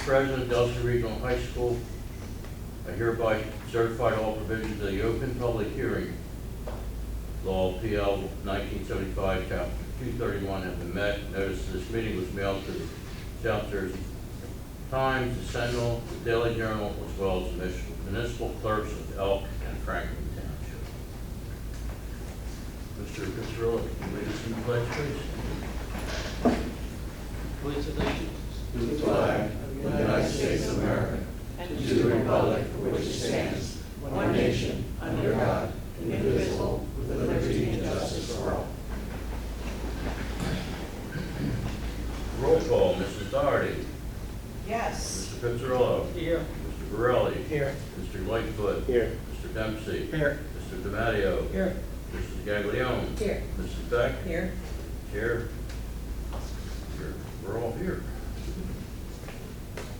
President, Delsea Regional High School, I hereby certify all provisions of the open public hearing law PL 1975, Chapter 231 have been met. Notice this meeting was mailed to the South Jersey Times, the Sentinel, the Daily Journal, as well as the municipal clerks of Elk and Franklin Township. Mr. Fitzgerald, can you lead us in the pledge, please? Pledge allegiance to the flag of the United States of America, and to the republic for which it stands, one nation, under God, indivisible, with liberty and justice for all. Roll call, Mrs. Doherty. Yes. Mr. Fitzgerald. here. Mr. Borelli. Here. Mr. Lightfoot. Here. Mr. Dempsey. Here. Mr. DiMatteo. Here. Mrs. Gaglione. Here. Mrs. Beck. Here. Chair. Here. We're all here.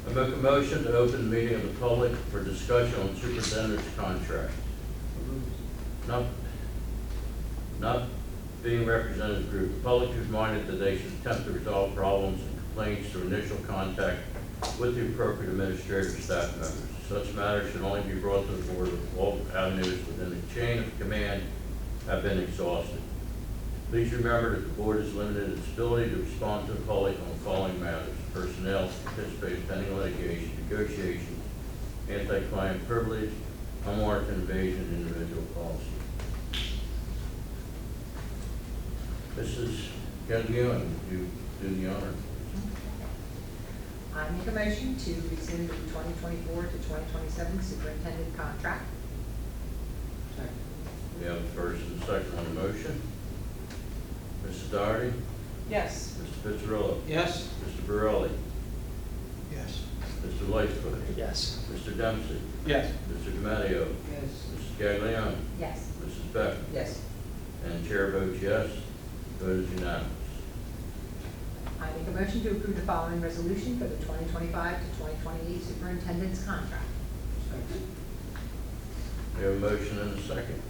I make a motion to open the meeting of the public for discussion on superintendent's contract. Not being represented group. The public is reminded that they should attempt to resolve problems and complaints through initial contact with the appropriate administrative staff members. Such matters should only be brought to the board if all avenues within the chain of command have been exhausted. Please remember that the board is limited in its ability to respond to the public on the following matters: personnel, participate in pending litigation, negotiations, anti-client privilege, unwarranted invasion, and individual policy. Mrs. Gaglione, would you do the honor? I make a motion to rescind the 2024 to 2027 superintendent contract. We have the first and second on the motion. Mrs. Doherty? Yes. Mr. Fitzgerald? Yes. Mr. Borelli? Yes. Mr. Lightfoot? Yes. Mr. Dempsey? Yes. Mr. DiMatteo? Yes. Mrs. Gaglione? Yes. Mrs. Beck? Yes. And the chair votes yes. Vote is unanimous. I make a motion to approve the following resolution for the 2025 to 2028 superintendent's contract. We have a motion and a second.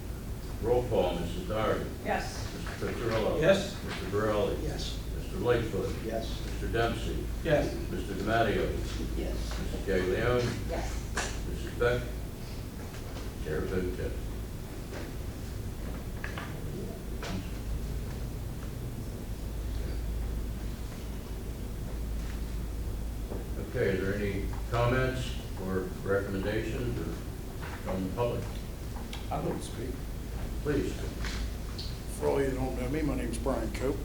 Roll call, Mrs. Doherty. Yes. Mr. Fitzgerald. Yes. Mr. Borelli. Yes. Mr. Lightfoot. Yes. Mr. Dempsey. Yes. Mr. DiMatteo. Yes. Mrs. Gaglione. Yes. Mrs. Beck. Chair votes yes. Okay, are there any comments or recommendations or from the public? I would speak. Please. For all you that don't know me, my name's Brian Cope.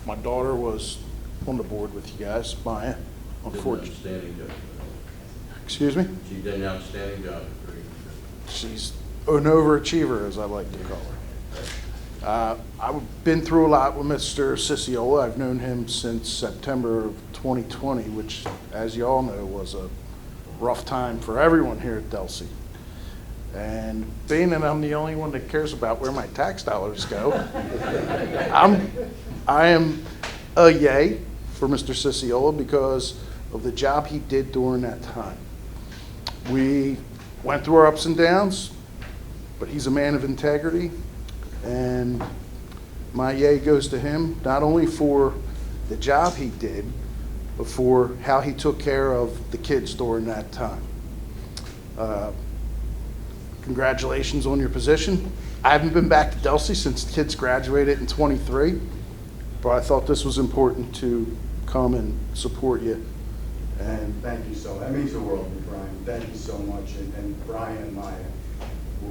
My daughter was on the board with you guys, Maya. Did an Unfortunately, outstanding job. excuse me? She did an outstanding job. She's an overachiever, as I like to call her. I've been through a lot with Mr. Ciciola. I've known him since September of 2020, which, as you all know, was a rough time for everyone here at Delsea. And being that I'm the only one that cares about where my tax dollars go, I am a yay for Mr. Ciciola because of the job he did during that time. We went through our ups and downs, but he's a man of integrity, and my yay goes to him, not only for the job he did, but for how he took care of the kids during that time. Congratulations on your position. I haven't been back to Delsea since the kids graduated in 23, but I thought this was important to come and support you. And thank you so much. That means the world to me, Brian. Thank you so much. And Brian and Maya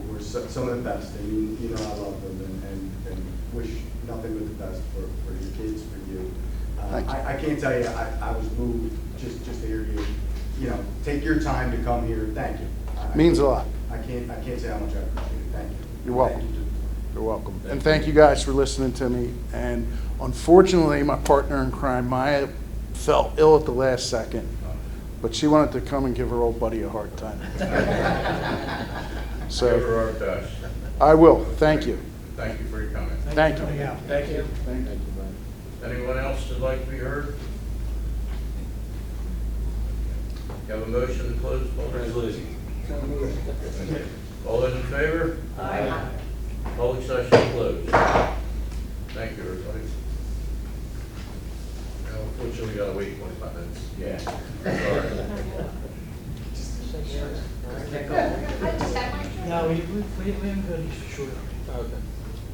were some of the best. And you know I love them and wish nothing but the best for your kids, for you. Thank you. I can't tell you, I was moved just to hear you take your time to come here. Thank you. Means a lot. I can't say how much I appreciate it. Thank you. You're welcome. Thank you. You're welcome. And thank you guys for listening to me. And unfortunately, my partner in crime, Maya, fell ill at the last second, but she wanted to come and give her old buddy a hard time. Give So her our best. I will. Thank you. Thank you for your comment. Thank you. Thank you. Thank you. Anyone else that'd like to be heard? You have a motion to close the public resolution? All those in favor? Aye. Public session closed. Thank you, everybody. Now, Unfortunately, we gotta wait 25 minutes. Yeah. Sorry. No, we haven't got these for sure. Okay.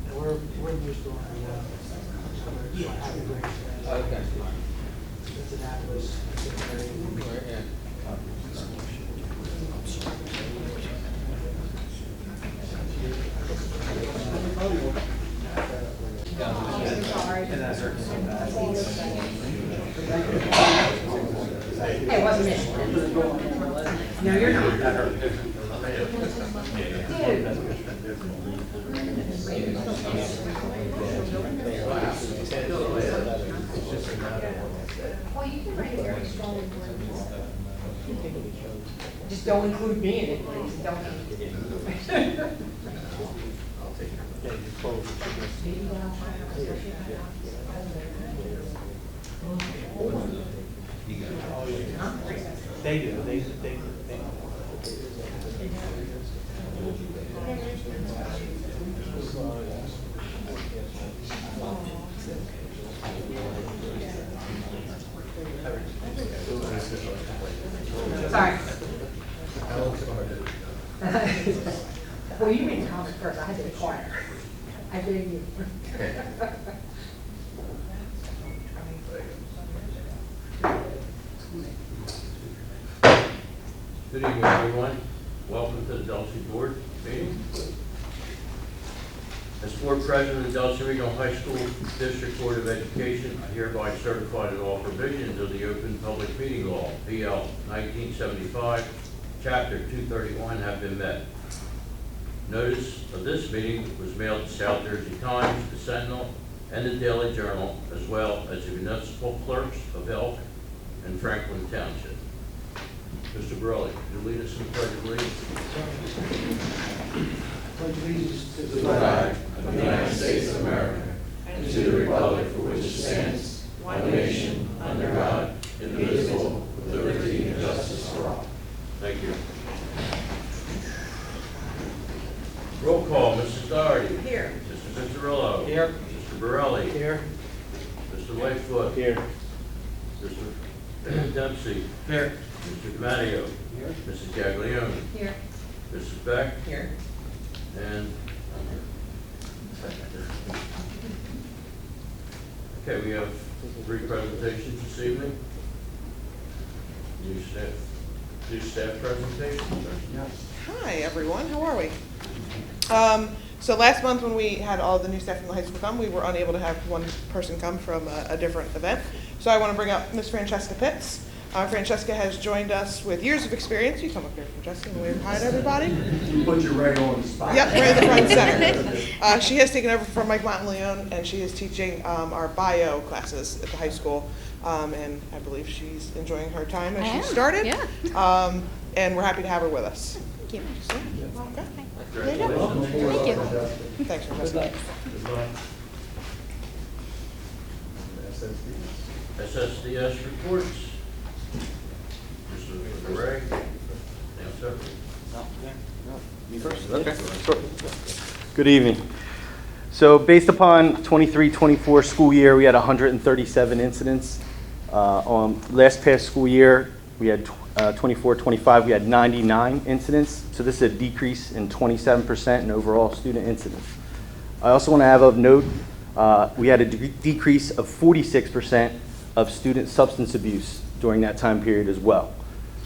And we're used to happy breaks. Okay. Cincinnati, Yeah. Hey, it wasn't me. No, you're not. Well, you can write a very strong word. Just don't include me in it, please, don't. They do, they. Sorry. Well, you made the comment first, I had to inquire. I believe you. Good evening, everyone. Welcome to the Delsea Board meeting. As board president of the Delsea Regional High School District Board of Education, I hereby certify that all provisions of the Open Public Meeting Law, PL 1975, Chapter 231 have been met. Notice of this meeting was mailed to South Jersey Times, the Sentinel, and the Daily Journal, as well as the municipal clerks of Elk and Franklin Township. Mr. Borelli, could you lead us in the Pledge of Allegiance? Pledge allegiance to The flag of the United States of America and to the republic for which it stands, one nation, under God, indivisible, with liberty and justice for all. Thank you. Roll call, Mrs. Doherty. Here. Mr. Pizzarillo. Here. Mr. Borelli. Here. Mr. Lightfoot. Here. Mr. Dempsey. Here. Mr. DiMatteo. Here. Mrs. Gaglione. Here. Mrs. Beck. Here. And I'm here. Okay, we have 3 presentations this evening. New staff presentations. Hi, everyone. How are we? So last month when we had all the new staff from the high school come, we were unable to have one person come from a different event. So I want to bring up Miss Francesca Pitts. Francesca has joined us with years of experience. You come up here, Francesca, and wave hi to everybody. Put you right on the spot. Yep, right in the front center. She has taken over from Mike Monteleone, and she is teaching our bio classes at the high school. And I believe she's enjoying her time as she started. Yeah. And we're happy to have her with us. Thank you. Okay. Congratulations. Thank you. Thanks, Francesca. Good luck. SSDS reports. Mr. Ray. Good evening. So based upon 23-24 school year, we had 137 incidents. On last past school year, we had 24-25, we had 99 incidents. So this is a decrease in 27% in overall student incidents. I also want to have of note, we had a decrease of 46% of student substance abuse during that time period as well.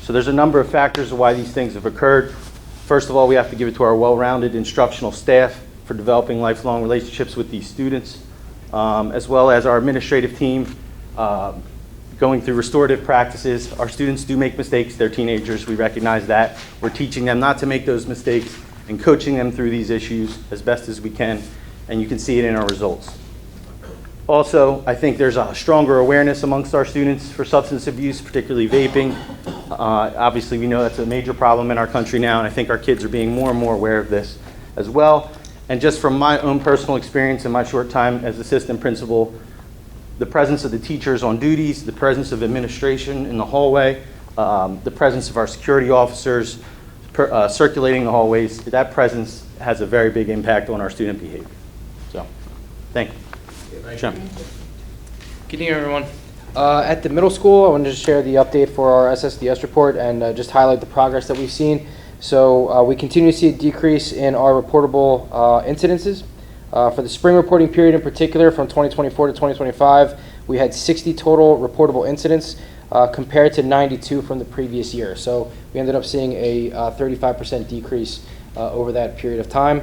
So there's a number of factors of why these things have occurred. First of all, we have to give it to our well-rounded instructional staff for developing lifelong relationships with these students, as well as our administrative team going through restorative practices. Our students do make mistakes, they're teenagers, we recognize that. We're teaching them not to make those mistakes and coaching them through these issues as best as we can, and you can see it in our results. Also, I think there's a stronger awareness amongst our students for substance abuse, particularly vaping. Obviously, we know that's a major problem in our country now, and I think our kids are being more and more aware of this as well. And just from my own personal experience in my short time as assistant principal, the presence of the teachers on duties, the presence of administration in the hallway, the presence of our security officers circulating the hallways, that presence has a very big impact on our student behavior. So, thank you. Thank Sure. you. Good evening, everyone. At the middle school, I wanted to share the update for our SSDS report and just highlight the progress that we've seen. So we continue to see a decrease in our reportable incidences. For the spring reporting period in particular, from 2024 to 2025, we had 60 total reportable incidents compared to 92 from the previous year. So we ended up seeing a 35% decrease over that period of time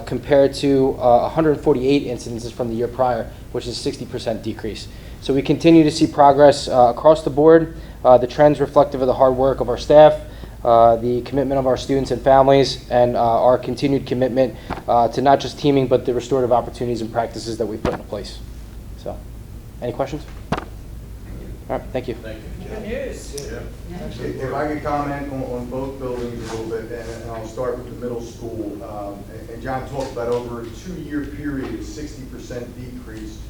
compared to 148 incidences from the year prior, which is a 60% decrease. So we continue to see progress across the board. The trends reflective of the hard work of our staff, the commitment of our students and families, and our continued commitment to not just teaming, but the restorative opportunities and practices that we put into place. So, any questions? All right, thank you. Thank you. Good news. Yeah. If I could comment on both buildings a little bit, and I'll start with the middle school. And John talked about over a 2-year period, a 60% decrease.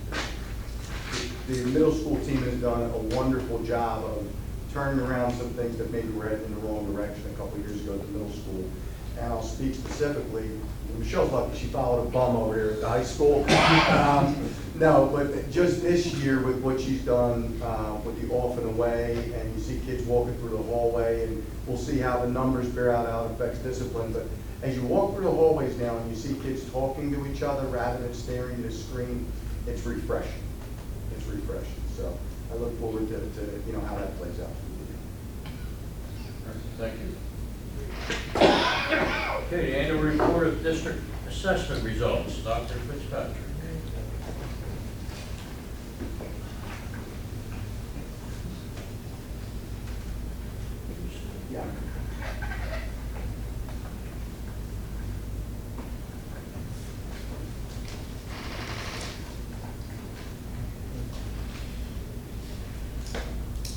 The middle school team has done a wonderful job of turning around some things that maybe were heading in the wrong direction a couple of years ago at the middle school. And I'll speak specifically, Michelle's lucky she followed a bum over here at the high school. No, but just this year with what she's done with the off and away, and you see kids walking through the hallway, and we'll see how the numbers bear out how it affects discipline. But as you walk through the hallways now and you see kids talking to each other rather than staring at a screen, it's refreshing. It's refreshing. So I look forward to how that plays out. Thank you. Okay, the annual report of district assessment results. Dr. Fitzpatrick. Yeah.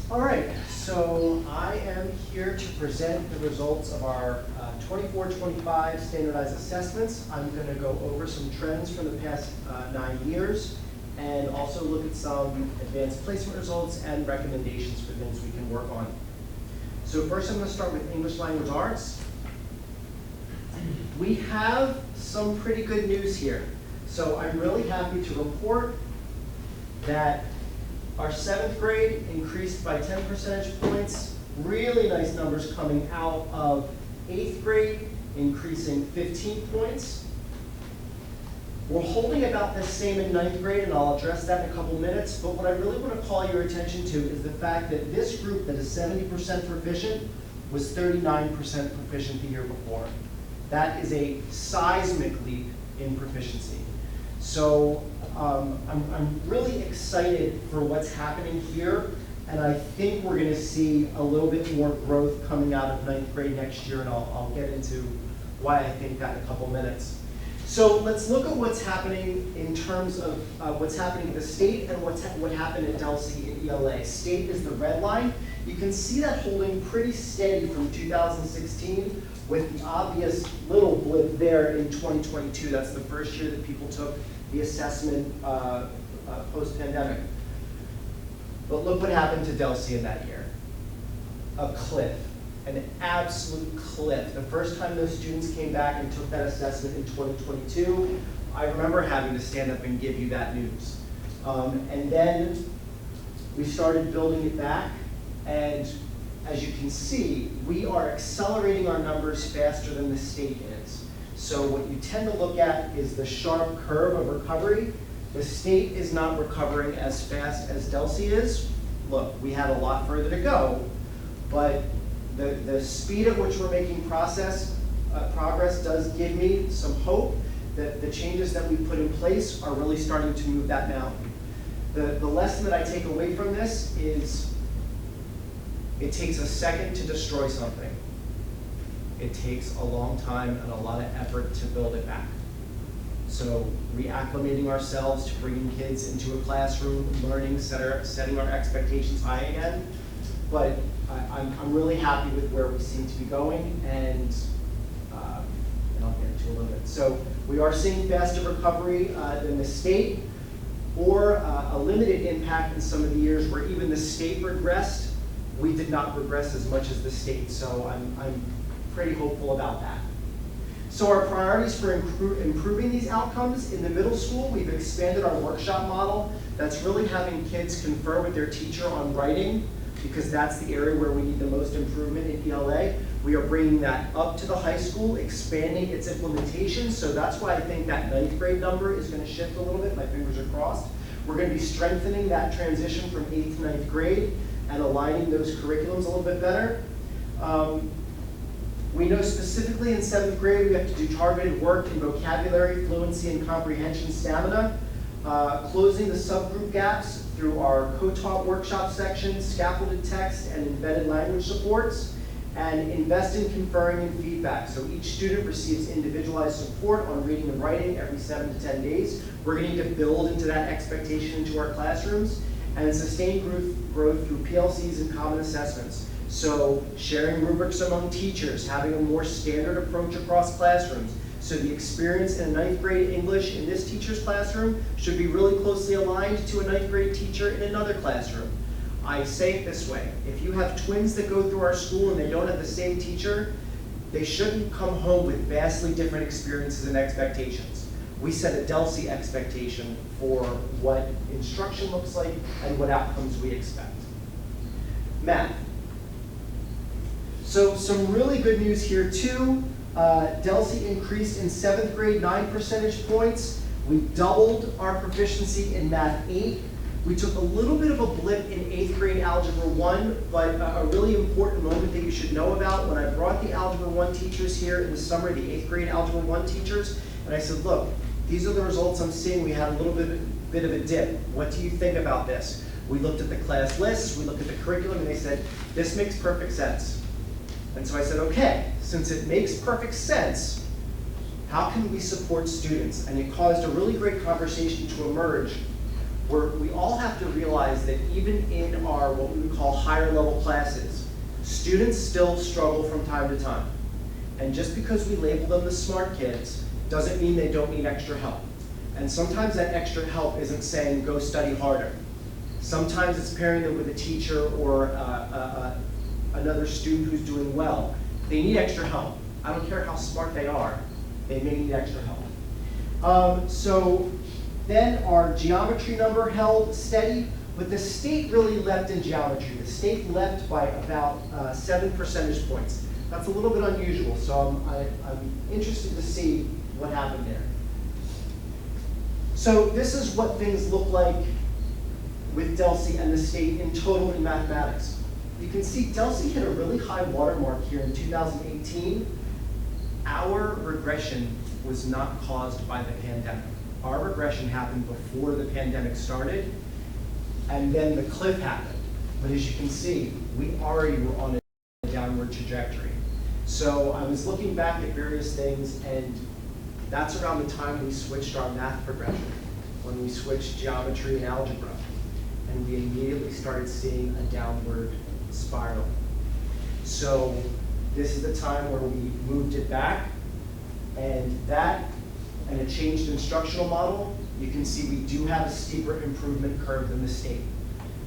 All right, so I am here to present the results of our 24-25 standardized assessments. I'm going to go over some trends from the past 9 years and also look at some advanced placement results and recommendations for things we can work on. So first I'm going to start with English Language Arts. We have some pretty good news here. So I'm really happy to report that our 7th grade increased by 10 percentage points. Really nice numbers coming out of 8th grade, increasing 15 points. We're holding about the same in 9th grade, and I'll address that in a couple minutes. But what I really want to call your attention to is the fact that this group that is 70% proficient was 39% proficient the year before. That is a seismic leap in proficiency. So I'm really excited for what's happening here, and I think we're going to see a little bit more growth coming out of 9th grade next year, and I'll get into why I think that in a couple minutes. So let's look at what's happening in terms of what's happening at the state and what happened at Delsea in ELA. State is the red line. You can see that holding pretty steady from 2016 with the obvious little blip there in 2022. That's the first year that people took the assessment post-pandemic. But look what happened to Delsea in that year. A cliff, an absolute cliff. The first time those students came back and took that assessment in 2022, I remember having to stand up and give you that news. And then we started building it back, and as you can see, we are accelerating our numbers faster than the state is. So what you tend to look at is the sharp curve of recovery. The state is not recovering as fast as Delsea is. Look, we have a lot further to go, but the speed at which we're making progress does give me some hope that the changes that we put in place are really starting to move that mountain. The lesson that I take away from this is it takes a second to destroy something. It takes a long time and a lot of effort to build it back. So reacclimating ourselves to bringing kids into a classroom, learning, setting our expectations high again. But I'm really happy with where we seem to be going, and I'll get into a little bit. So we are seeing faster recovery than the state, or a limited impact in some of the years where even the state regressed. We did not regress as much as the state, so I'm pretty hopeful about that. So our priorities for improving these outcomes in the middle school, we've expanded our workshop model. That's really having kids confer with their teacher on writing, because that's the area where we need the most improvement in ELA. We are bringing that up to the high school, expanding its implementation. So that's why I think that 9th grade number is going to shift a little bit. My fingers are crossed. We're going to be strengthening that transition from 8th to 9th grade and aligning those curriculums a little bit better. We know specifically in 7th grade we have to do targeted work in vocabulary, fluency, and comprehension stamina, closing the subgroup gaps through our co-taught workshop sections, scaffolded text, and embedded language supports, and invest in conferring and feedback. So each student receives individualized support on reading and writing every 7 to 10 days. We're going to need to build into that expectation into our classrooms, and sustain growth through PLCs and common assessments. So sharing rubrics among teachers, having a more standard approach across classrooms. So the experience in a 9th grade English in this teacher's classroom should be really closely aligned to a 9th grade teacher in another classroom. I say it this way: if you have twins that go through our school and they don't have the same teacher, they shouldn't come home with vastly different experiences and expectations. We set a Delsea expectation for what instruction looks like and what outcomes we expect. Math. So some really good news here too. Delsea increased in 7th grade 9 percentage points. We doubled our proficiency in Math 8. We took a little bit of a blip in 8th grade Algebra 1, but a really important moment that you should know about. When I brought the Algebra 1 teachers here in the summer, the 8th grade Algebra 1 teachers, and I said, look, these are the results I'm seeing. We had a little bit of a dip. What do you think about this? We looked at the class lists, we looked at the curriculum, and they said, this makes perfect sense. And so I said, okay, since it makes perfect sense, how can we support students? And it caused a really great conversation to emerge where we all have to realize that even in our, what we would call higher level classes, students still struggle from time to time. And just because we label them the smart kids doesn't mean they don't need extra help. And sometimes that extra help isn't saying go study harder. Sometimes it's pairing them with a teacher or another student who's doing well. They need extra help. I don't care how smart they are, they may need extra help. So then our geometry number held steady, but the state really leapt in geometry. The state leapt by about 7 percentage points. That's a little bit unusual, so I'm interested to see what happened there. So this is what things look like with Delsea and the state in total in mathematics. You can see Delsea hit a really high watermark here in 2018. Our regression was not caused by the pandemic. Our regression happened before the pandemic started, and then the cliff happened. But as you can see, we already were on a downward trajectory. So I was looking back at various things, and that's around the time we switched our math progression, when we switched geometry and algebra, and we immediately started seeing a downward spiral. So this is the time where we moved it back, and a changed instructional model, you can see we do have a steeper improvement curve than the state.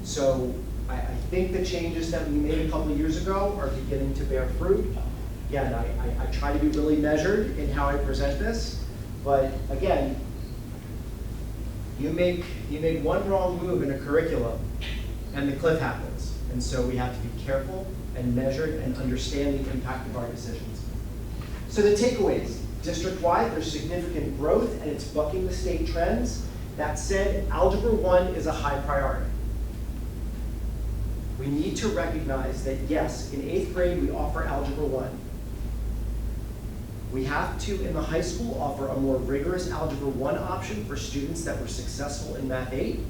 So I think the changes that we made a couple of years ago are beginning to bear fruit. Again, I try to be really measured in how I present this, but again, you make one wrong move in a curriculum and the cliff happens. And so we have to be careful and measured and understand the impact of our decisions. So the takeaways, district-wide, there's significant growth and it's bucking the state trends. That said, Algebra 1 is a high priority. We need to recognize that yes, in 8th grade we offer Algebra 1. We have to, in the high school, offer a more rigorous Algebra 1 option for students that were successful in Math 8.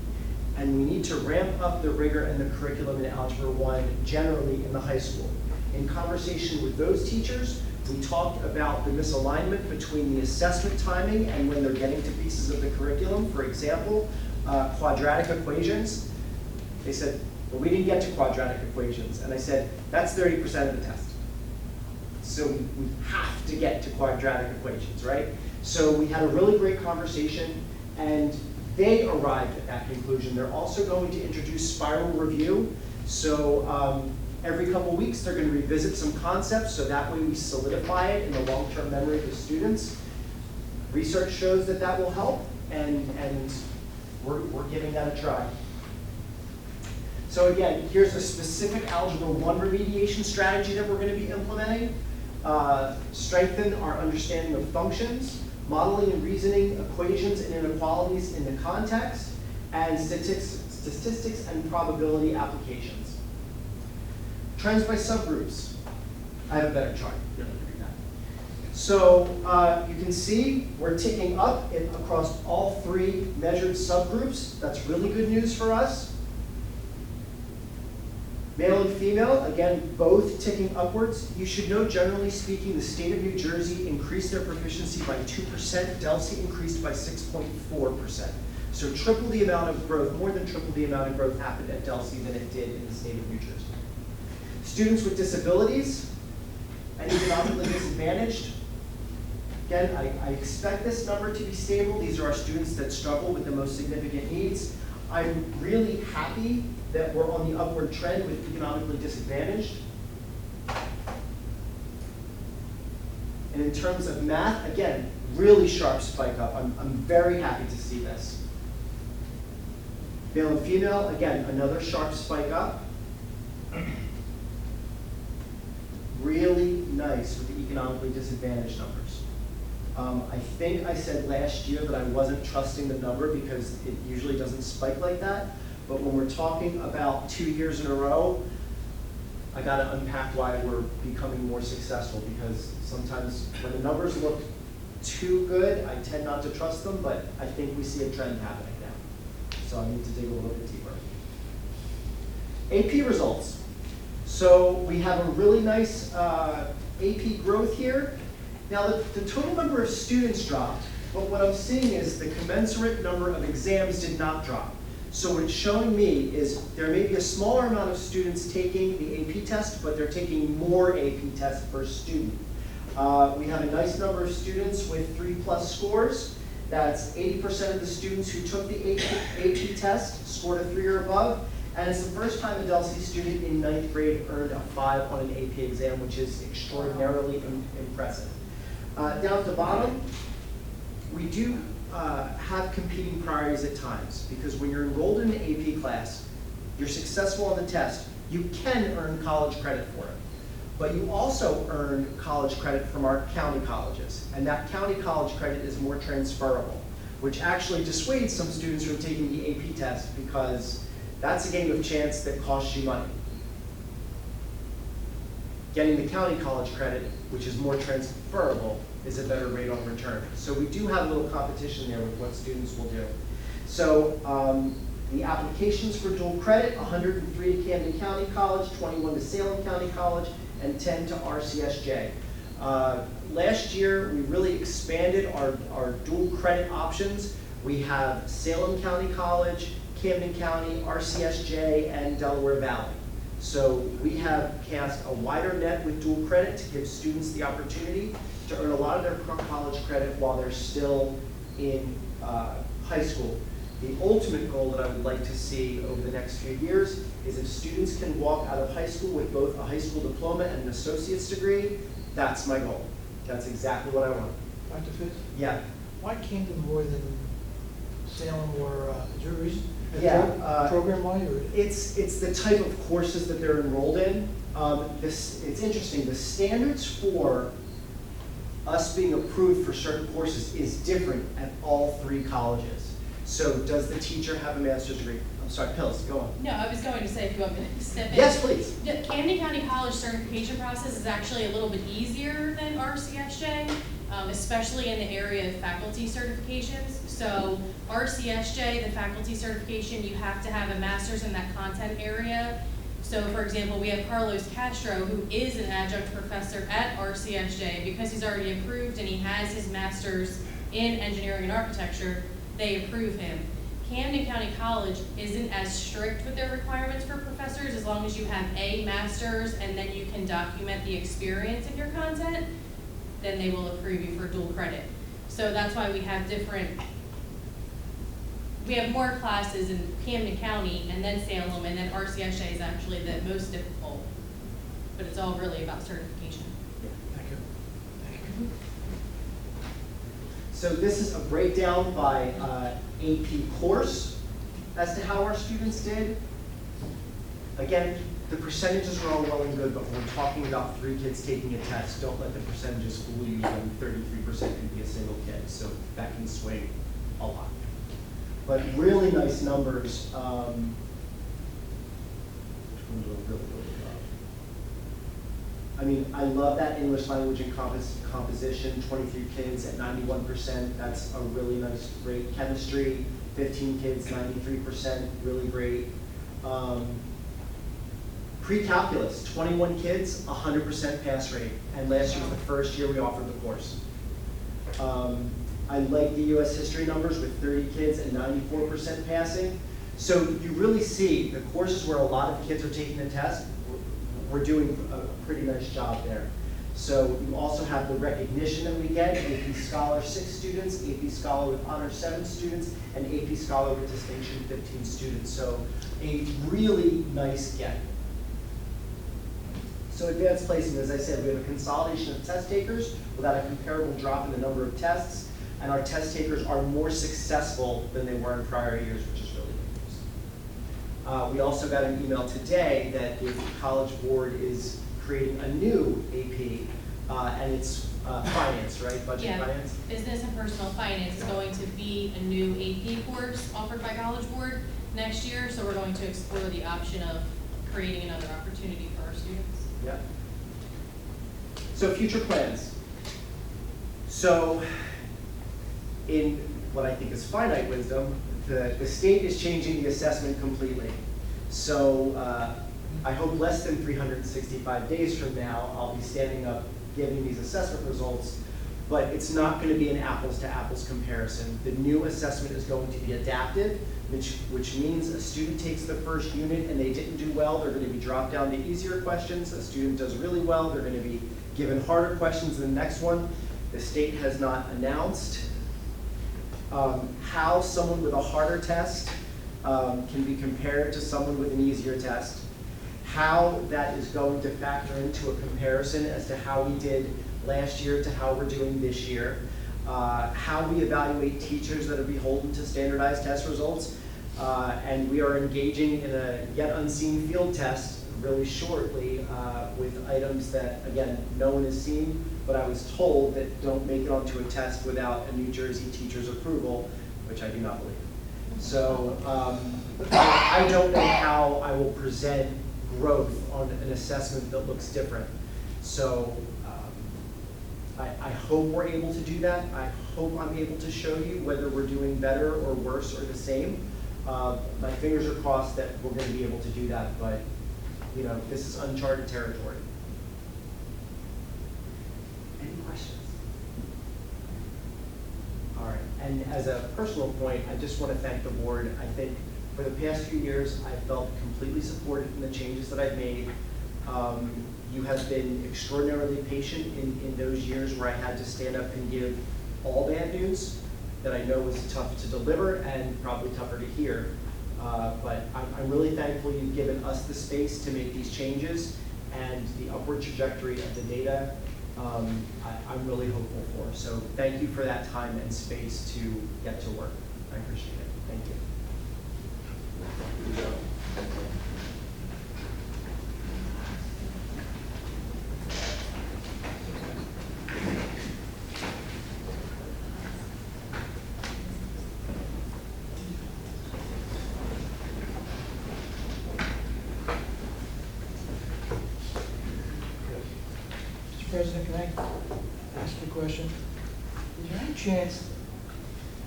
And we need to ramp up the rigor and the curriculum in Algebra 1 generally in the high school. In conversation with those teachers, we talked about the misalignment between the assessment timing and when they're getting to pieces of the curriculum. For example, quadratic equations. They said, well, we didn't get to quadratic equations. And I said, that's 30% of the test. So we have to get to quadratic equations, right? So we had a really great conversation, and they arrived at that conclusion. They're also going to introduce spiral review. So Every couple weeks, they're going to revisit some concepts, so that way we solidify it in the long-term memory of the students. Research shows that that will help, and we're giving that a try. So again, here's a specific Algebra 1 remediation strategy that we're going to be implementing. Strengthen our understanding of functions, modeling and reasoning equations and inequalities in the context, and statistics and probability applications. Trends by subgroups. I have a better chart. You don't have to read that. So you can see we're ticking up across all 3 measured subgroups. That's really good news for us. Male and female, again, both ticking upwards. You should know, generally speaking, the state of New Jersey increased their proficiency by 2%. Delsea increased by 6.4%. So triple the amount of growth, more than triple the amount of growth happened at Delsea than it did in the state of New Jersey. Students with disabilities and economically disadvantaged. Again, I expect this number to be stable. These are our students that struggle with the most significant needs. I'm really happy that we're on the upward trend with economically disadvantaged. And in terms of math, again, really sharp spike up. I'm very happy to see this. Male and female, again, another sharp spike up. Really nice with the economically disadvantaged numbers. I think I said last year that I wasn't trusting the number because it usually doesn't spike like that. But when we're talking about 2 years in a row, I got to unpack why we're becoming more successful, because sometimes when the numbers look too good, I tend not to trust them, but I think we see a trend happening now. So I need to dig a little bit deeper. AP results. So we have a really nice AP growth here. Now the total number of students dropped, but what I'm seeing is the commensurate number of exams did not drop. So what it's showing me is there may be a smaller amount of students taking the AP test, but they're taking more AP tests per student. We have a nice number of students with 3+ scores. That's 80% of the students who took the AP test scored a 3 or above. And it's the first time a Delsea student in 9th grade earned a 5 on an AP exam, which is extraordinarily impressive. Down at the bottom, we do have competing priorities at times, because when you're enrolled in an AP class, you're successful on the test, you can earn college credit for it. But you also earn college credit from our county colleges, and that county college credit is more transferable, which actually dissuades some students from taking the AP test, because that's a game of chance that costs you money. Getting the county college credit, which is more transferable, is a better rate on return. So we do have a little competition there with what students will do. So the applications for dual credit, 103 to Camden County College, 21 to Salem County College, and 10 to RCSJ. Last year, we really expanded our dual credit options. We have Salem County College, Camden County, RCSJ, and Delaware Valley. So we have cast a wider net with dual credit to give students the opportunity to earn a lot of their college credit while they're still in high school. The ultimate goal that I would like to see over the next few years is if students can walk out of high school with both a high school diploma and an associate's degree, that's my goal. That's exactly what I want. Dr. Fitz? Yeah. Why Camden more than Salem or is there a reason? Yeah, Program-wise, or? It's the type of courses that they're enrolled in. It's interesting. The standards for us being approved for certain courses is different at all 3 colleges. So does the teacher have a master's degree? I'm sorry, Pills, go on. No, I was going to say, if you want me to step in. Yes, please. The Camden County College certification process is actually a little bit easier than RCSJ, especially in the area of faculty certifications. So RCSJ, the faculty certification, you have to have a master's in that content area. So for example, we have Carlos Castro, who is an adjunct professor at RCSJ. Because he's already approved and he has his master's in engineering and architecture, they approve him. Camden County College isn't as strict with their requirements for professors. As long as you have a master's and then you can document the experience in your content, then they will approve you for dual credit. So that's why we have more classes in Camden County and then Salem, and then RCSJ is actually the most difficult but it's all really about certification. Thank you. So this is a breakdown by AP course as to how our students did. Again, the percentages are all well and good, but when we're talking about 3 kids taking a test, don't let the percentages fool you when 33% could be a single kid, so that can swing a lot. But really nice numbers. Which one do I really love? I mean, I love that English language and composition, 23 kids at 91%. That's a really nice rate. Chemistry, 15 kids, 93%, really great. Pre-calculus, 21 kids, 100% pass rate. And last year was the first year we offered the course. I like the US history numbers with 30 kids and 94% passing. So you really see the courses where a lot of kids are taking the test, we're doing a pretty nice job there. So you also have the recognition that we get, AP Scholar 6 students, AP Scholar with Honor 7 students, and AP Scholar with Distinction 15 students. So a really nice get. So advanced placing, as I said, we have a consolidation of test takers without a comparable drop in the number of tests, and our test takers are more successful than they were in prior years, which is really good news. We also got an email today that the College Board is creating a new AP, and it's finance, right? Budget Yeah, finance? Business and Personal Finance is going to be a new AP course offered by College Board next year, so we're going to explore the option of creating another opportunity for our students. Yeah. So future plans. So in what I think is finite wisdom, the state is changing the assessment completely. So I hope less than 365 days from now, I'll be standing up giving these assessment results, but it's not going to be an apples to apples comparison. The new assessment is going to be adaptive, which means a student takes the first unit and they didn't do well, they're going to be dropped down to easier questions. A student does really well, they're going to be given harder questions in the next one. The state has not announced how someone with a harder test can be compared to someone with an easier test, how that is going to factor into a comparison as to how we did last year to how we're doing this year, how we evaluate teachers that are beholden to standardized test results, and we are engaging in a yet unseen field test really shortly with items that, again, no one has seen, but I was told that don't make it onto a test without a New Jersey teacher's approval, which I do not believe. So I don't know how I will present growth on an assessment that looks different. So I hope we're able to do that. I hope I'm able to show you whether we're doing better or worse or the same. My fingers are crossed that we're going to be able to do that, but you know, this is uncharted territory. Any questions? All right, and as a personal point, I just want to thank the board. I think for the past few years, I felt completely supported in the changes that I've made. You have been extraordinarily patient in those years where I had to stand up and give all bad news that I know was tough to deliver and probably tougher to hear. But I'm really thankful you've given us the space to make these changes, and the upward trajectory of the data I'm really hopeful for. So thank you for that time and space to get to work. I appreciate it. Thank you. Mr. President, can I ask you a question? Is there any chance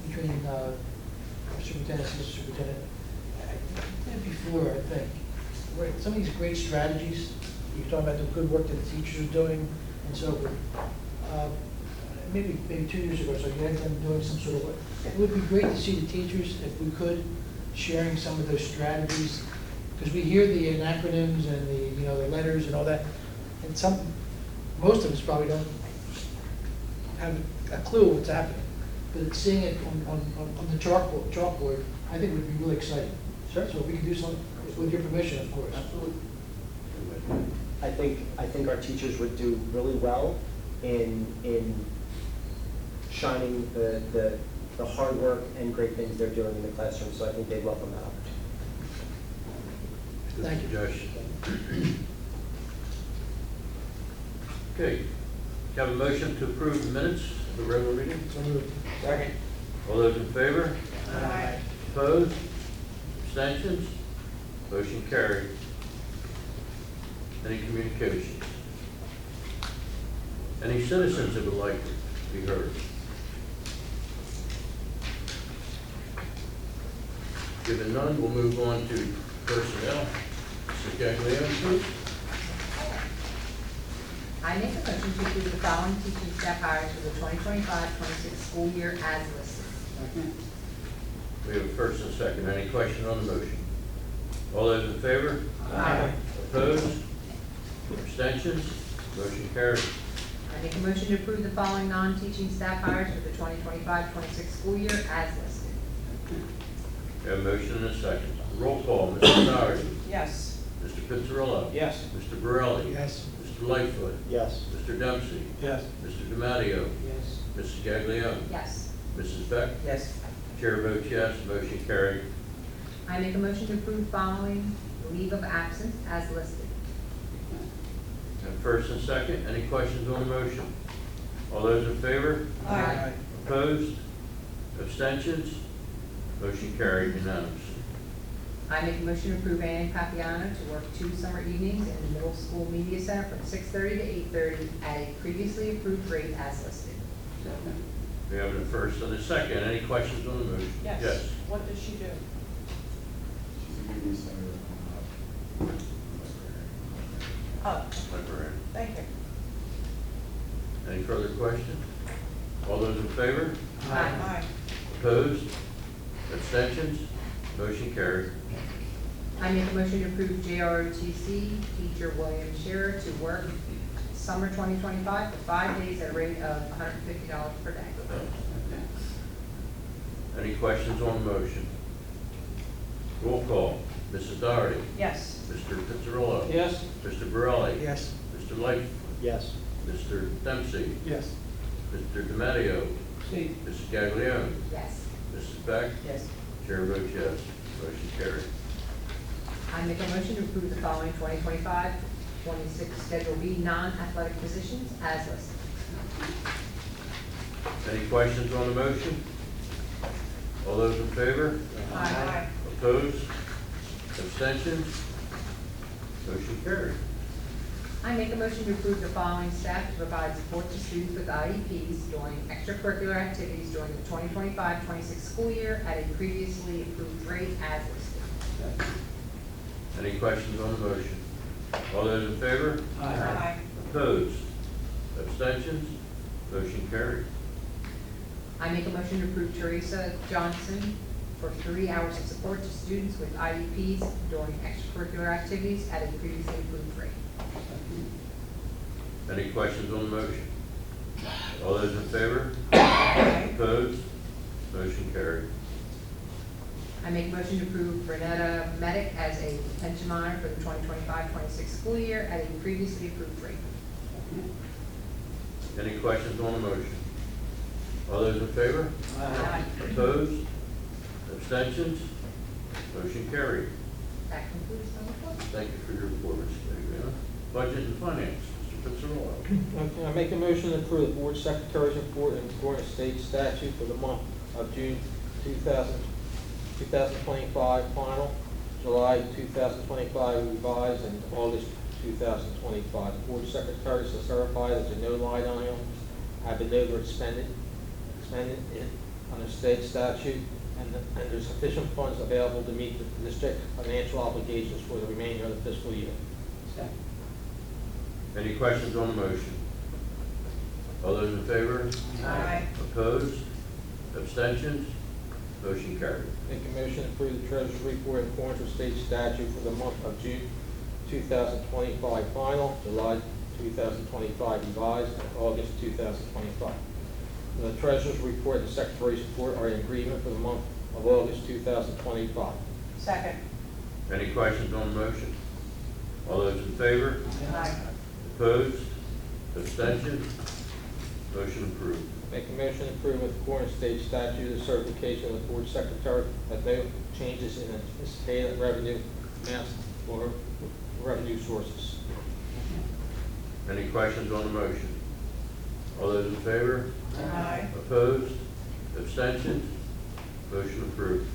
between superintendent and superintendent, I did it before, I think, where some of these great strategies, you're talking about the good work that the teachers are doing and so forth, maybe 2 years ago, so you had them doing some sort of work. It would be great to see the teachers, if we could, sharing some of those strategies, because we hear the acronyms and the letters and all that, and most of us probably don't have a clue what's happening. But seeing it on the chalkboard, I think would be really exciting. Sure. So if we can do something, with your permission, of course. Absolutely. I think our teachers would do really well in shining the hard work and great things they're doing in the classroom, so I think they'd welcome that opportunity. Thank you. Josh. Okay, have a motion to approve the minutes of the regular meeting? So moved. Second. All those in favor? Aye. Opposed? Abstentions? Motion carried. Any communications? Any citizens that would like to be heard? Given none, we'll move on to personnel. Mr. Gaglione, please. I make a motion to approve the following teaching staff hires for the 2025-26 school year as listed. We have a first and second. Any question on the motion? All those in favor? Aye. Opposed? Abstentions? Motion carried. I make a motion to approve the following non-teaching staff hires for the 2025-26 school year as listed. We have a motion and a second. Roll call, Mr. Doherty. Yes. Mr. Pizzarillo. Yes. Mr. Borelli. Yes. Mr. Lightfoot. Yes. Mr. Dempsey. Yes. Mr. DiMatteo. Yes. Mrs. Gaglione. Yes. Mrs. Beck. Yes. Chair votes yes, motion carried. I make a motion to approve the following leave of absence as listed. And first and second, any questions on the motion? All those in favor? Aye. Opposed? Abstentions? Motion carried unanimously. I make a motion to approve Ann Capiano to work 2 summer evenings in the middle school media center from 6:30 to 8:30 at a previously approved rate as listed. We have a first and a second. Any questions on the motion? Yes. What does she do? She's a media center. Oh, Librarian. thank you. Any further questions? All those in favor? Aye. Opposed? Abstentions? Motion carried. I make a motion to approve JROTC teacher William Shearer to work summer 2025 for 5 days at a rate of $150 per day. Any questions on the motion? Roll call. Mrs. Doherty. Yes. Mr. Pizzarillo. Yes. Mr. Borelli. Yes. Mr. Lightfoot. Yes. Mr. Dempsey. Yes. Mr. DiMatteo. Steve. Mrs. Gaglione. Yes. Mrs. Beck. Yes. Chair votes yes. Motion carried. I make a motion to approve the following 2025-26 Schedule B non-athletic positions as listed. Any questions on the motion? All those in favor? Aye. Opposed? Abstentions? Motion carried. I make a motion to approve the following staff to provide support to students with IEPs during extracurricular activities during the 2025-26 school year at a previously approved rate as listed. Any questions on the motion? All those in favor? Aye. Opposed? Abstentions? Motion carried. I make a motion to approve Teresa Johnson for 3 hours of support to students with IEPs during extracurricular activities at a previously approved rate. Any questions on the motion? All those in favor? Opposed? Motion carried. I make a motion to approve Renetta Medic as a detention monitor for the 2025-26 school year at a previously approved rate. Any questions on the motion? All those in favor? Aye. Opposed? Abstentions? Motion carried. That concludes my report. Thank you for your report, Mr. Gaglione. Budget and Finance, Mr. Pizzarillo. Okay, I make a motion to approve the board secretary's report in accordance with state statute for the month of June 2025 final, July 2025 revised, and August 2025. The board secretaries are certified that the no line items have been overexpended under state statute, and there's sufficient funds available to meet the district financial obligations for the remainder of the fiscal year. Any questions on the motion? All those in favor? Aye. Opposed? Abstentions? Motion carried. Make a motion to approve the treasurer's report in accordance with state statute for the month of June 2025 final, July 2025 revised, and August 2025. The treasurer's report and the secretary's report are in agreement for the month of August 2025. Second. Any questions on the motion? All those in favor? Aye. Opposed? Abstentions? Motion approved. Make a motion to approve with Warren State statute the certification of the board secretary that no changes in anticipated revenue amounts or revenue sources. Any questions on the motion? All those in favor? Aye. Opposed? Abstentions? Motion approved.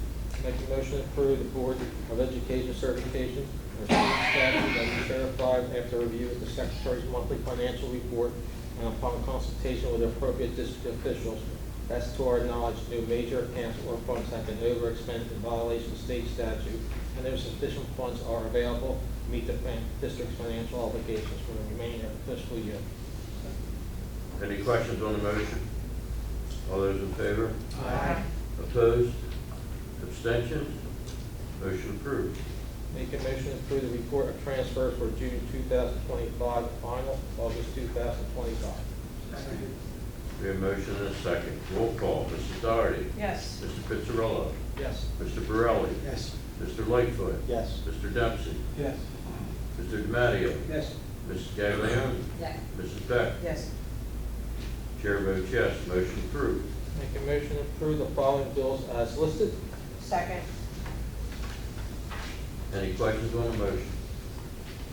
Make a motion to approve the Board of Education certification and statute that is certified after review of the Secretary's monthly financial report and upon consultation with the appropriate district officials. As to our knowledge, no major accounts or funds have been overexpended in violation of state statute, and no sufficient funds are available to meet the district's financial obligations for the remainder of the fiscal year. Any questions on the motion? All those in favor? Aye. Opposed? Abstentions? Motion approved. Make a motion to approve the report of transfers for June 2025, final August 2025. We have a motion and a second. Roll call. Mrs. Doherty. Yes. Mr. Pizzarillo. Yes. Mr. Borelli. Yes. Mr. Lightfoot. Yes. Mr. Dempsey. Yes. Mr. DiMatteo. Yes. Mrs. Gaglione. Yes. Mrs. Beck. Yes. Chair votes yes. Motion approved. Make a motion to approve the following bills as listed. Second. Any questions on the motion?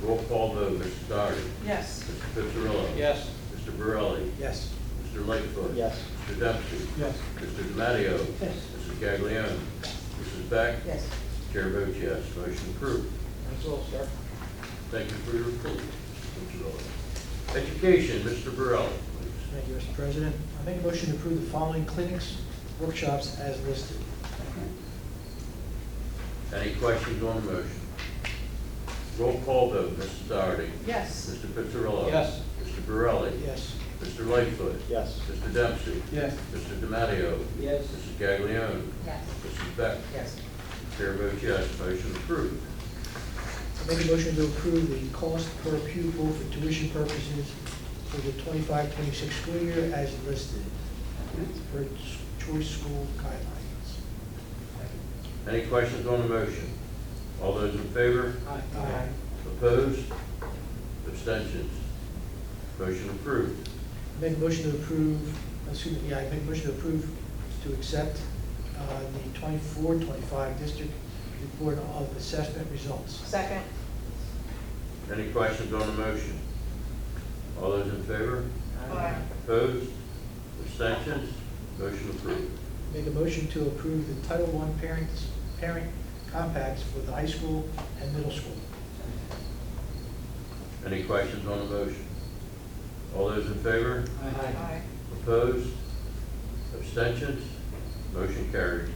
Roll call vote. Mrs. Doherty. Yes. Mr. Pizzarillo. Yes. Mr. Borelli. Yes. Mr. Lightfoot. Yes. Mr. Dempsey. Yes. Mr. DiMatteo. Yes. Mrs. Gaglione. Mrs. Beck. Yes. Chair votes yes. Motion approved. That's all, sir. Thank you for your report, Mr. Borelli. Education, Mr. Borelli, please. Thank you, Mr. President. I make a motion to approve the following clinics, workshops as listed. Any questions on the motion? Roll call vote. Mrs. Doherty. Yes. Mr. Pizzarillo. Yes. Mr. Borelli. Yes. Mr. Lightfoot. Yes. Mr. Dempsey. Yes. Mr. DiMatteo. Yes. Mrs. Gaglione. Yes. Mrs. Beck. Yes. Chair votes yes. Motion approved. I make a motion to approve the cost per pupil for tuition purposes for the 25-26 school year as listed per choice school guidelines. Any questions on the motion? All those in favor? Aye. Opposed? Abstentions? Motion approved. I make a motion to approve, I make a motion to approve to accept the 24-25 district report of assessment results. Second. Any questions on the motion? All those in favor? Aye. Opposed? Abstentions? Motion approved. Make a motion to approve the Title I parent compacts for the high school and middle school. Any questions on the motion? All those in favor? Aye. Opposed? Abstentions? Motion carried.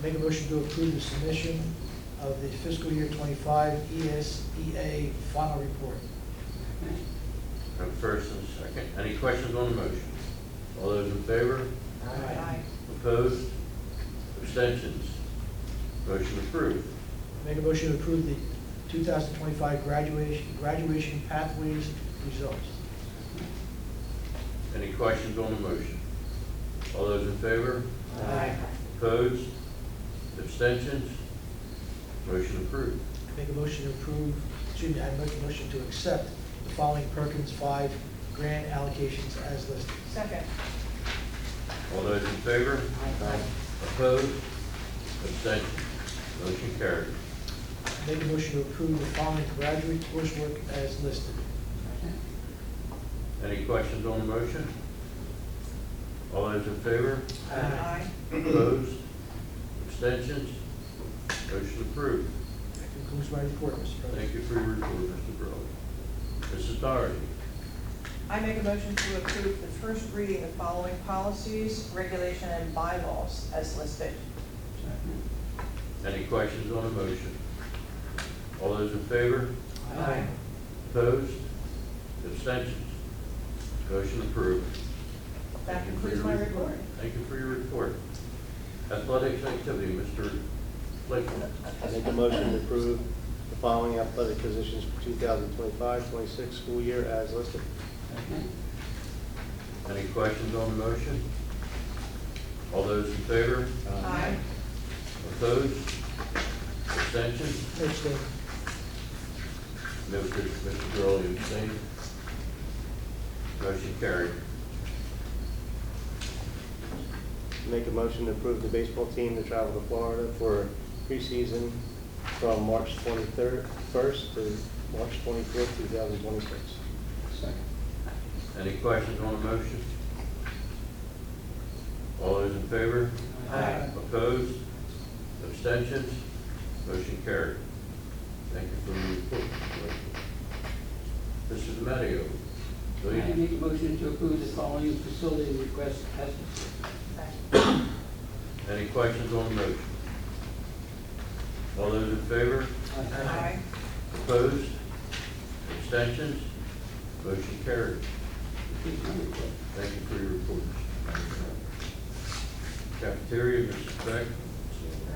Make a motion to approve the submission of the fiscal year 25 ESEA final report. Have first and second. Any questions on the motion? All those in favor? Aye. Opposed? Abstentions? Motion approved. Make a motion to approve the 2025 graduation pathways results. Any questions on the motion? All those in favor? Aye. Opposed? Abstentions? Motion approved. Make a motion to approve, excuse me, I make a motion to accept the following Perkins 5 grant allocations as listed. Second. All those in favor? Opposed? Abstentions? Motion carried. Make a motion to approve the following graduate coursework as listed. Any questions on the motion? All those in favor? Aye. Opposed? Abstentions? Motion approved. That concludes my report, Mr. President. Thank you for your report, Mr. Burley. Mrs. Doherty. I make a motion to approve the first reading of following policies, regulation, and bylaws as listed. Any questions on the motion? All those in favor? Aye. Opposed? Abstentions? Motion approved. That concludes my report. Thank you for your report. Athletics activity, Mr. Lakeman. I make a motion to approve the following athletic positions for 2025-26 school year as listed. Any questions on the motion? All those in favor? Aye. Opposed? Abstentions? Abstain. Mr. Gurley abstained. Motion carried. Make a motion to approve the baseball team to travel to Florida for preseason from March 21st to March 24th, 2026. Second. Any questions on the motion? All those in favor? Aye. Opposed? Abstentions? Motion carried. Thank you for the report. Mr. DiMatteo, I please. make a motion to approve the following facility requests as listed. Any questions on the motion? All those in favor? Aye. Opposed? Abstentions? Motion carried. Thank you for your report. Cafeteria, Mrs. Beck.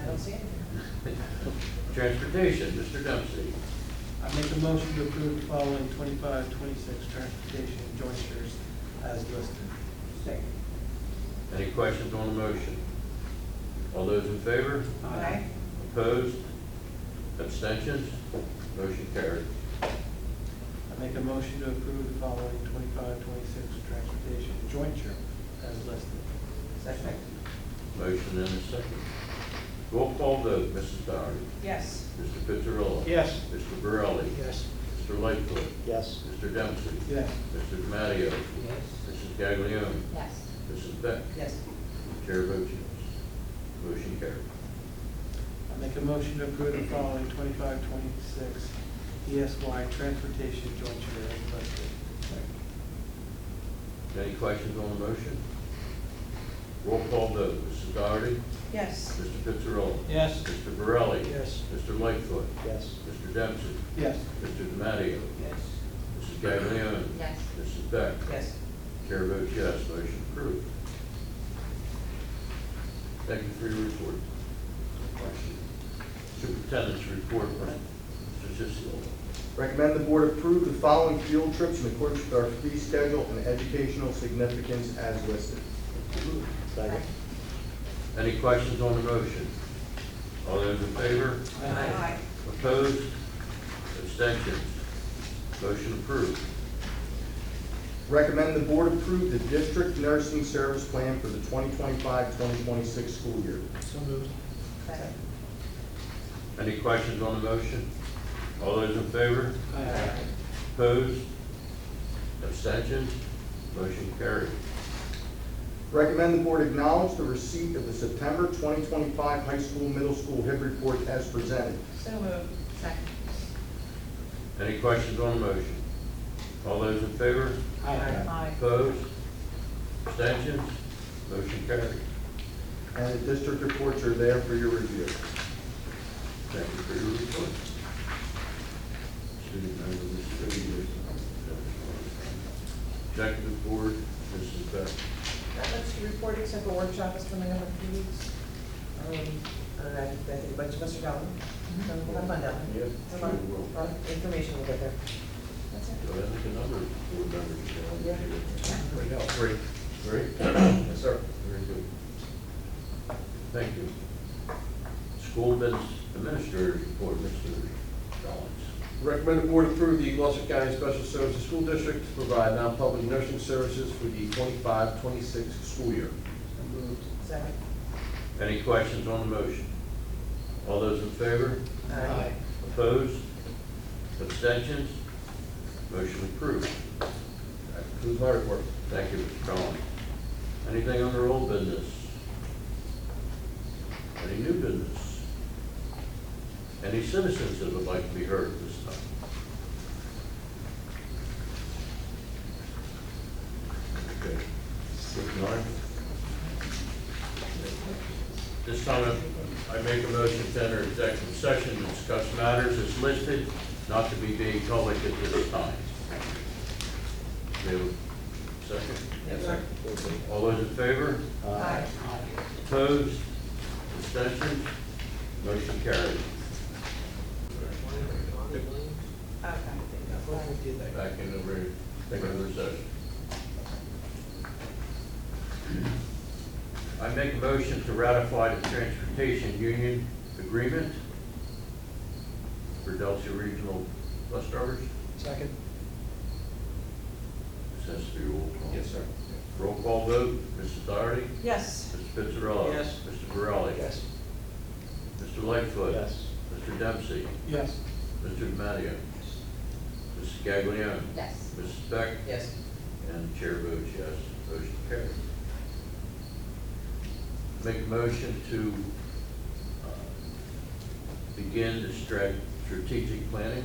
I don't see anything. Transportation, Mr. Dempsey. I make a motion to approve the following 25, 26 transportation jointures as listed. Second. Any questions on the motion? All those in favor? Aye. Opposed? Abstentions? Motion carried. I make a motion to approve the following 25, 26 transportation jointure as listed. Second. Motion and a second. Roll call vote, Mrs. Doherty. Yes. Mr. Pizzarella. Yes. Mr. Borelli. Yes. Mr. Lightfoot. Yes. Mr. Dempsey. Yes. Mr. DiMatteo. Yes. Mrs. Gaglione. Yes. Mrs. Beck. Yes. Chair votes yes. Motion carried. I make a motion to approve the following 25, 26 ESY transportation jointure as listed. Any questions on the motion? Roll call vote, Mrs. Doherty. Yes. Mr. Pizzarella. Yes. Mr. Borelli. Yes. Mr. Lightfoot. Yes. Mr. Dempsey. Yes. Mr. DiMatteo. Yes. Mrs. Gaglione. Yes. Mrs. Beck. Yes. Chair votes yes, motion approved. Thank you for your report. Superintendent's report, Mr. Cicillo. Recommend the board approve the following field trips in accordance with our fee schedule and educational significance as listed. Second. Any questions on the motion? All those in favor? Aye. Opposed? Abstentions? Motion approved. Recommend the board approve the district nursing service plan for the 2025-2026 school year. So moved. Second. Any questions on the motion? All those in favor? Aye. Opposed? Abstentions? Motion carried. Recommend the board acknowledge the receipt of the September 2025 high school, middle school HIB report as presented. So moved. Second. Any questions on the motion? All those in favor? Aye. Opposed? Abstentions? Motion carried. And the district reports are there for your review. Thank you for your report. Executive Board, Mrs. Beck. That's the report, except the workshop is coming up in a few weeks. I think a bunch of us are going. So we'll have fun down there. Yep, Some sure will. information will get there. That's it. So I think a number of board members. Yeah. Great. Great? Yes, sir. Very good. Thank you. School business administrator's report, Mr. Collins. Recommend the board approve the Gloucester County Special Services School District to provide non-public nursing services for the 25-26 school year. So moved. Second. Any questions on the motion? All those in favor? Aye. Opposed? Abstentions? Motion approved. That concludes my report. Thank you, Mr. Collins. Anything under old business? Any new business? Any citizens that would like to be heard at this time? Okay. Moving on. This time, I make a motion to enter executive session to discuss matters as listed, not to be made public at this time. Do you have a second? Yes, sir. All those in favor? Aye. Opposed? Abstentions? Motion carried. Okay. Back into regular session. I make a motion to ratify the transportation union agreement for Delsea Regional bus drivers? Second. This has to be roll call. Yes, sir. Roll call vote, Mrs. Doherty? Yes. Mr. Fitzgerald? Yes. Mr. Borelli? Yes. Mr. Lightfoot? Yes. Mr. Dempsey? Yes. Mr. Dematia? Mrs. Gaglione? Yes. Mrs. Beck? Yes. And the chair votes yes. Motion carries. Make a motion to begin the strategic planning.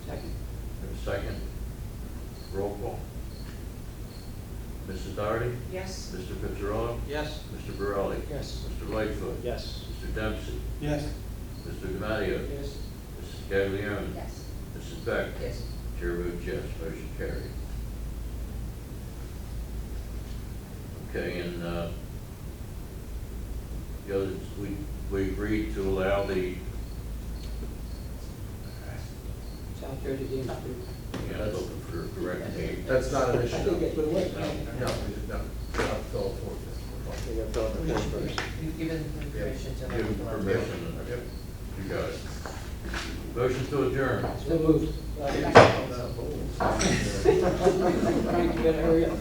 Second. Have a second? Roll call. Mrs. Doherty? Yes. Mr. Fitzgerald? Yes. Mr. Borelli? Yes. Mr. Lightfoot? Yes. Mr. Dempsey? Yes. Mr. Dematia? Yes. Mrs. Gaglione? Yes. Mrs. Beck? Yes. Chair votes yes, motion carried. Okay, and the others, we agreed to allow the, Child care to games approved. yeah, looking for correct name. That's not an I issue. think that's what it was. No, I'll fill it for you. We've given permission to. Give them permission, you got it. Motion to adjourn. So moved. You gotta hurry up.